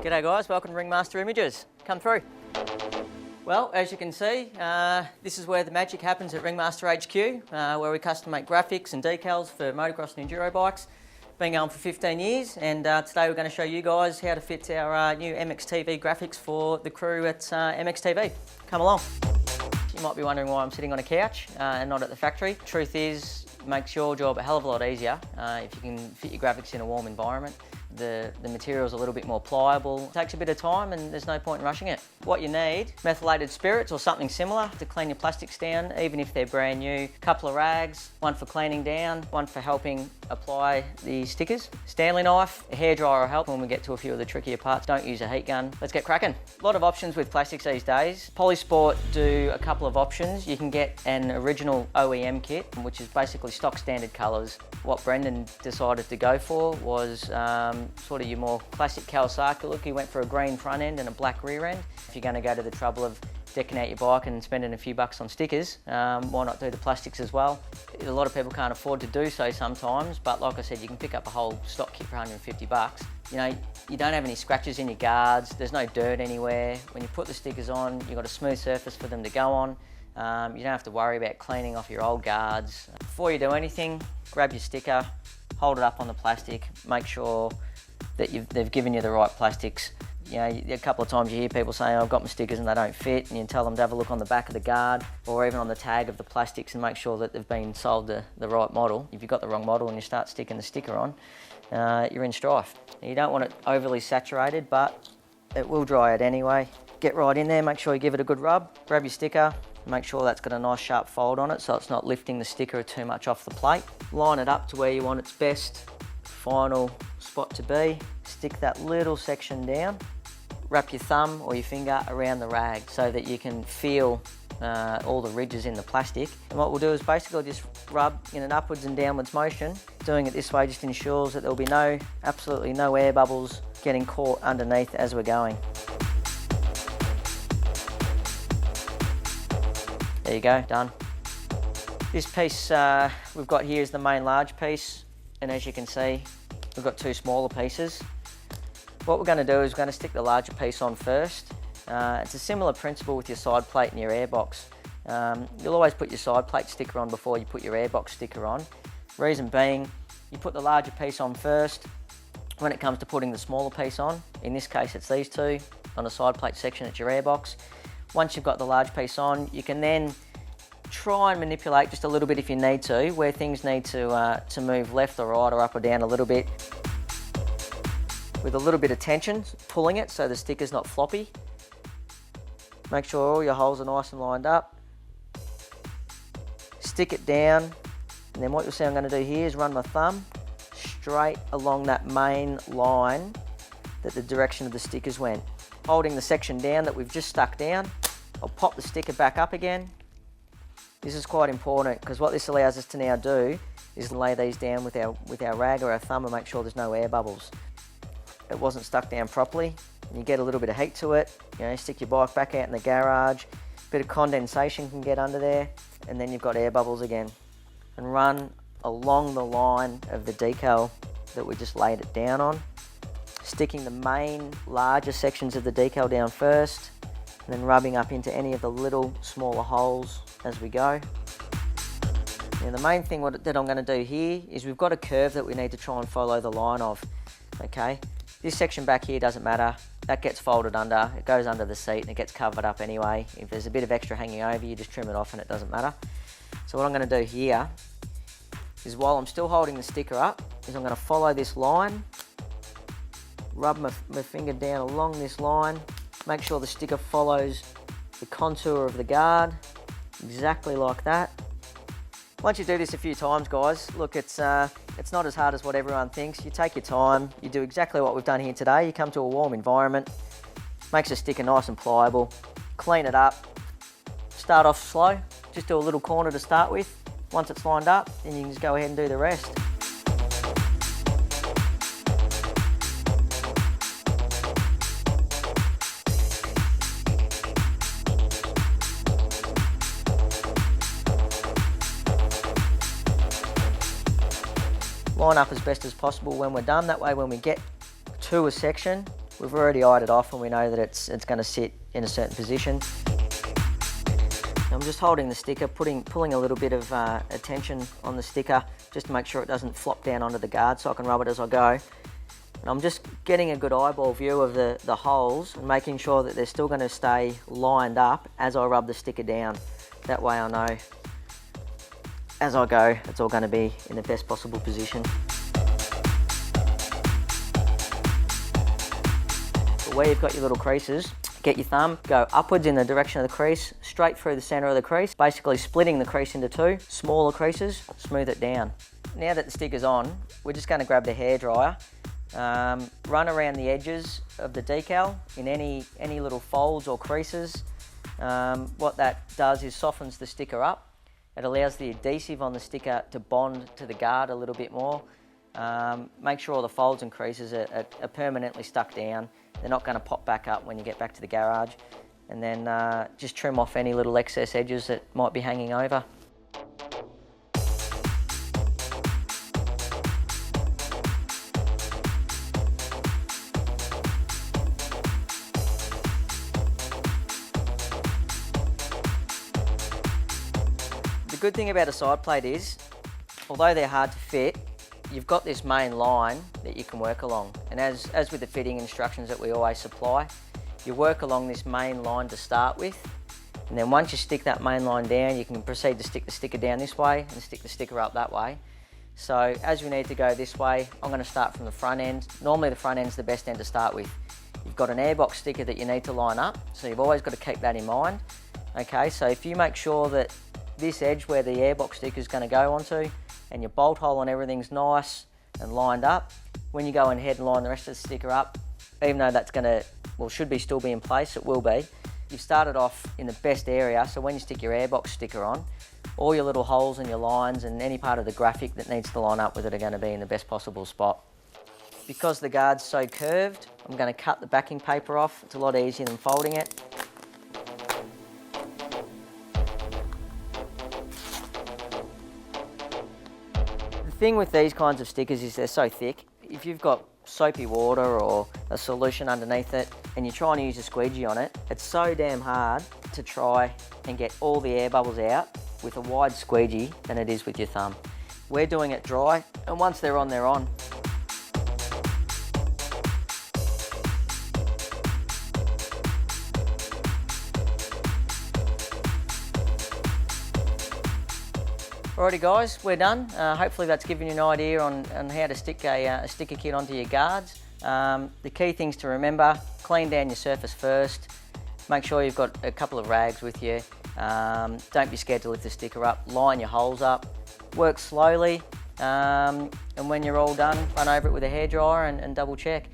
G'day guys, welcome to Ringmaster Images. Come through. Well, as you can see, this is where the magic happens at Ringmaster HQ, where we custom make graphics and decals for motocross and enduro bikes. Been going for 15 years, and today we're going to show you guys how to fit our new MXTV graphics for the crew at MXTV. Come along. You might be wondering why I'm sitting on a couch and not at the factory. Truth is, it makes your job a hell of a lot easier if you can fit your graphics in a warm environment. The material's a little bit more pliable. It takes a bit of time and there's no point in rushing it. What you need, methylated spirits or something similar to clean your plastics down, even if they're brand new. A couple of rags, one for cleaning down, one for helping apply the stickers. Stanley knife, a hairdryer will help when we get to a few of the trickier parts. Don't use a heat gun. Let's get cracking. A lot of options with plastics these days. Polysport do a couple of options. You can get an original OEM kit, which is basically stock standard colours. What Brendan decided to go for was sort of your more classic Kawasaki look. He went for a green front end and a black rear end. If you're going to go to the trouble of decking out your bike and spending a few bucks on stickers, why not do the plastics as well? A lot of people can't afford to do so sometimes, but like I said, you can pick up a whole stock kit for 150 bucks. You know, you don't have any scratches in your guards, there's no dirt anywhere. When you put the stickers on, you've got a smooth surface for them to go on. You don't have to worry about cleaning off your old guards. Before you do anything, grab your sticker, hold it up on the plastic, make sure that they've given you the right plastics. You know, a couple of times you hear people saying, I've got my stickers and they don't fit, and you tell them to have a look on the back of the guard or even on the tag of the plastics and make sure that they've been sold the right model. If you've got the wrong model and you start sticking the sticker on, you're in strife. You don't want it overly saturated, but it will dry out anyway. Get right in there, make sure you give it a good rub, grab your sticker, make sure that's got a nice sharp fold on it so it's not lifting the sticker too much off the plate. Line it up to where you want its best final spot to be. Stick that little section down. Wrap your thumb or your finger around the rag so that you can feel all the ridges in the plastic. And what we'll do is basically just rub in an upwards and downwards motion. Doing it this way just ensures that there'll be absolutely no air bubbles getting caught underneath as we're going. There you go, done. This piece we've got here is the main large piece, and as you can see, we've got two smaller pieces. What we're going to do is we're going to stick the larger piece on first. It's a similar principle with your side plate and your airbox. You'll always put your side plate sticker on before you put your airbox sticker on. Reason being, you put the larger piece on first. When it comes to putting the smaller piece on, in this case it's these two, on the side plate section at your airbox. Once you've got the large piece on, you can then try and manipulate just a little bit if you need to, where things need to move left or right or up or down a little bit. With a little bit of tension, pulling it so the sticker's not floppy. Make sure all your holes are nice and lined up. Stick it down, and then what you'll see I'm going to do here is run my thumb straight along that main line that the direction of the stickers went. Holding the section down that we've just stuck down, I'll pop the sticker back up again. This is quite important because what this allows us to now do is lay these down with our rag or our thumb and make sure there's no air bubbles. It wasn't stuck down properly, and you get a little bit of heat to it. You know, stick your bike back out in the garage, a bit of condensation can get under there, and then you've got air bubbles again. And run along the line of the decal that we just laid it down on, sticking the main larger sections of the decal down first, and then rubbing up into any of the little smaller holes as we go. Now the main thing that I'm going to do here is we've got a curve that we need to try and follow the line of. Okay, this section back here doesn't matter, that gets folded under, it goes under the seat and it gets covered up anyway. If there's a bit of extra hanging over, you just trim it off and it doesn't matter. So what I'm going to do here is, while I'm still holding the sticker up, is I'm going to follow this line, rub my finger down along this line, make sure the sticker follows the contour of the guard, exactly like that. Once you do this a few times, guys, look, it's not as hard as what everyone thinks. You take your time, you do exactly what we've done here today. You come to a warm environment, makes the sticker nice and pliable, clean it up, start off slow, just do a little corner to start with. Once it's lined up, then you can just go ahead and do the rest. Line up as best as possible when we're done. That way when we get to a section, We've already eyed it off and we know that it's going to sit in a certain position. I'm just holding the sticker, pulling a little bit of attention on the sticker just to make sure it doesn't flop down onto the guard so I can rub it as I go. And I'm just getting a good eyeball view of the holes and making sure that they're still going to stay lined up as I rub the sticker down. That way I know as I go it's all going to be in the best possible position. But where you've got your little creases, get your thumb, go upwards in the direction of the crease, straight through the centre of the crease, basically splitting the crease into two, smaller creases, smooth it down. Now that the sticker's on, we're just going to grab the hairdryer, run around the edges of the decal in any little folds or creases. What that does is softens the sticker up. It allows the adhesive on the sticker to bond to the guard a little bit more. Make sure all the folds and creases are permanently stuck down. They're not going to pop back up when you get back to the garage. And then just trim off any little excess edges that might be hanging over. The good thing about a side plate is, although they're hard to fit, you've got this main line that you can work along. And as with the fitting instructions that we always supply, you work along this main line to start with. And then once you stick that main line down, you can proceed to stick the sticker down this way and stick the sticker up that way. So as we need to go this way, I'm going to start from the front end. Normally the front end's the best end to start with. You've got an airbox sticker that you need to line up, so you've always got to keep that in mind. Okay, so if you make sure that this edge where the airbox sticker is going to go onto and your bolt hole and everything's nice and lined up, when you go ahead and line the rest of the sticker up, even though that's going to, well, should be still be in place, it will be. You've started off in the best area, so when you stick your airbox sticker on, all your little holes and your lines and any part of the graphic that needs to line up with it are going to be in the best possible spot. Because the guard's so curved, I'm going to cut the backing paper off. It's a lot easier than folding it. The thing with these kinds of stickers is they're so thick. If you've got soapy water or a solution underneath it and you're trying to use a squeegee on it, it's so damn hard to try and get all the air bubbles out with a wide squeegee than it is with your thumb. We're doing it dry, and once they're on, they're on. Alrighty guys, we're done. Hopefully that's given you an idea on how to stick a sticker kit onto your guards. The key things to remember: clean down your surface first, make sure you've got a couple of rags with you, don't be scared to lift the sticker up, line your holes up, work slowly, and when you're all done, run over it with a hairdryer and double check.